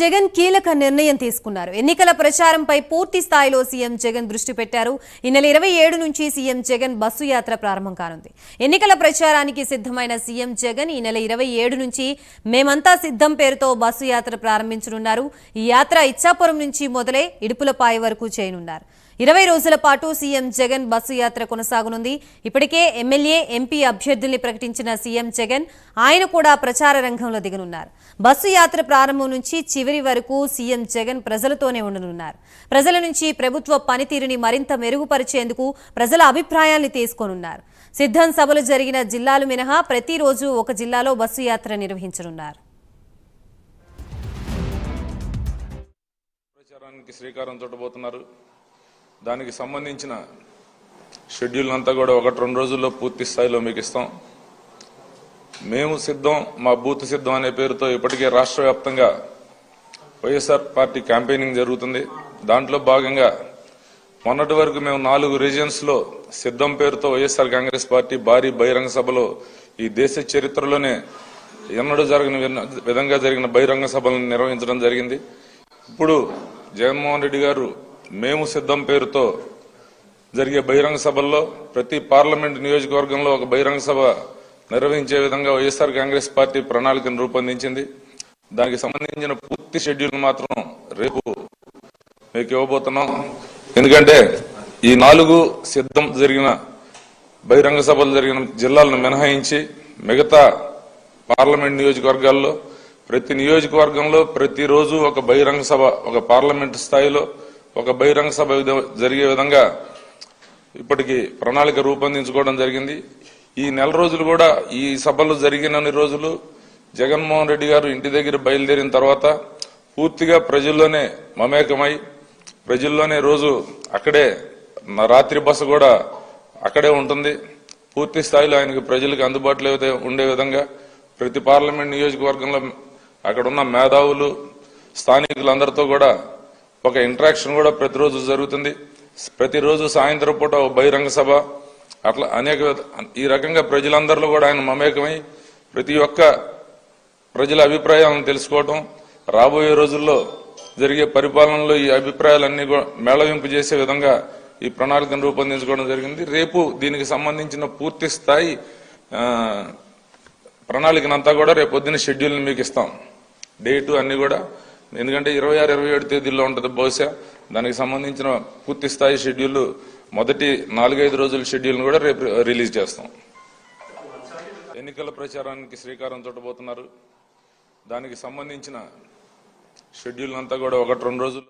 జగన్ కీలక నిర్ణయం తీసుకున్నారు. ఎన్నికల ప్రచారంపై పూర్తి స్థాయిలో సీఎం జగన్ దృష్టి పెట్టారు. ఈ నెల 27 నుంచి సీఎం జగన్ బస్సు యాత్ర ప్రారంభం కానుంది. ఎన్నికల ప్రచారానికి సిద్ధమైన సీఎం జగన్ ఈ నెల 27 నుంచి మేమంతా సిద్ధం పేరుతో బస్సు యాత్ర ప్రారంభించనున్నారు. ఈ యాత్ర ఇచ్చాపురం నుంచి మొదలై ఇడుపులపాయ వరకు చేయనున్నారు. 20 రోజుల పాటు సీఎం జగన్ బస్సు యాత్ర కొనసాగనుంది. ఇప్పటికే ఎమ్మెల్యే, ఎంపీ అభ్యర్థుల్ని ప్రకటించిన సీఎం జగన్ ఆయన కూడా ప్రచార రంగంలో దిగనున్నారు. బస్సు యాత్ర ప్రారంభం నుంచి చివరి వరకు సీఎం జగన్ ప్రజలతోనే ఉండనున్నారు. ప్రజల నుంచి ప్రభుత్వ పనితీరుని మరింత మెరుగుపరిచేందుకు ప్రజల అభిప్రాయాల్ని తీసుకోనున్నారు. సిద్ధం సభలు జరిగిన జిల్లాలు మినహా ప్రతిరోజు ఒక జిల్లాలో బస్సు యాత్ర నిర్వహించనున్నారు. ప్రచారానికి శ్రీకారం చుట్టబోతున్నారు. దానికి సంబంధించిన షెడ్యూల్ అంతా కూడా 1-2 రోజుల్లో పూర్తి స్థాయిలో మీకు ఇస్తాం. మేము సిద్ధం, మా బూత్ సిద్ధం అనే పేరుతో ఇప్పటికే రాష్ట్ర వ్యాప్తంగా వైఎస్ఆర్ పార్టీ క్యాంపెయినింగ్ జరుగుతుంది. దాంట్లో భాగంగా మొన్నటి వరకు మేము 4 రీజియన్స్ లో సిద్ధం పేరుతో వైఎస్ఆర్ కాంగ్రెస్ పార్టీ భారీ బహిరంగ సభలో ఈ దేశ చరిత్రలోనే ఎన్నడూ జరగని విధంగా జరిగిన బహిరంగ సభలను నిర్వహించడం జరిగింది. ఇప్పుడు జగన్మోహన్ రెడ్డి గారు మేము సిద్ధం పేరుతో జరిగే బహిరంగ సభల్లో ప్రతి పార్లమెంట్ నియోజకవర్గంలో ఒక బహిరంగ సభ నిర్వహించే విధంగా వైఎస్ఆర్ కాంగ్రెస్ పార్టీ ప్రణాళికను రూపొందించింది. దానికి సంబంధించిన పూర్తి షెడ్యూల్ మాత్రం రేపు మీకు ఇవ్వబోతున్నాం. ఎందుకంటే ఈ 4 సిద్ధం జరిగిన బహిరంగ సభలు జరిగిన జిల్లాలను మినహాయించి మిగతా పార్లమెంట్ నియోజకవర్గాల్లో ప్రతి నియోజకవర్గంలో ప్రతిరోజు ఒక బహిరంగ సభ, ఒక పార్లమెంట్ స్థాయిలో ఒక బహిరంగ సభ జరిగే విధంగా ఇప్పటికి ప్రణాళిక రూపొందించుకోవడం జరిగింది. ఈ నెల రోజులు కూడా ఈ సభలు జరిగినన్ని రోజులు జగన్మోహన్ రెడ్డి గారు ఇంటి దగ్గర బయలుదేరిన తర్వాత పూర్తిగా ప్రజల్లోనే మమేకమై ప్రజల్లోనే రోజు అక్కడే రాత్రి బస కూడా అక్కడే ఉంటుంది. పూర్తి స్థాయిలో ఆయనకు ప్రజలకు అందుబాటులో ఉండే విధంగా ప్రతి పార్లమెంట్ నియోజకవర్గంలో అక్కడున్న మేధావులు, స్థానికులందరితో కూడా ఒక ఇంటరాక్షన్ కూడా ప్రతిరోజు జరుగుతుంది. ప్రతిరోజు సాయంత్రం పూట బహిరంగ సభ, అట్లా ఈ రకంగా ప్రజలందరిలో కూడా ఆయన మమేకమై ప్రతి ఒక్క ప్రజల అభిప్రాయాలను తెలుసుకోవటం, రాబోయే రోజుల్లో జరిగే పరిపాలనలో ఈ అభిప్రాయాలన్నీ మేళవింపు చేసే విధంగా ఈ ప్రణాళికను రూపొందించుకోవడం జరిగింది. రేపు దీనికి సంబంధించిన పూర్తి స్థాయి ప్రణాళికనంతా కూడా రేపు పొద్దున్న షెడ్యూల్ని మీకు ఇస్తాం. డేటు అన్ని కూడా, ఎందుకంటే 26-27 తేదీల్లో ఉంటుంది బహుశా. దానికి సంబంధించిన పూర్తి స్థాయి షెడ్యూల్ మొదటి 4-5 రోజుల షెడ్యూల్ను కూడా రేపు రిలీజ్ చేస్తాం. ఎన్నికల ప్రచారానికి శ్రీకారం చుట్టబోతున్నారు. దానికి సంబంధించిన షెడ్యూల్ అంతా కూడా 1-2 రోజులు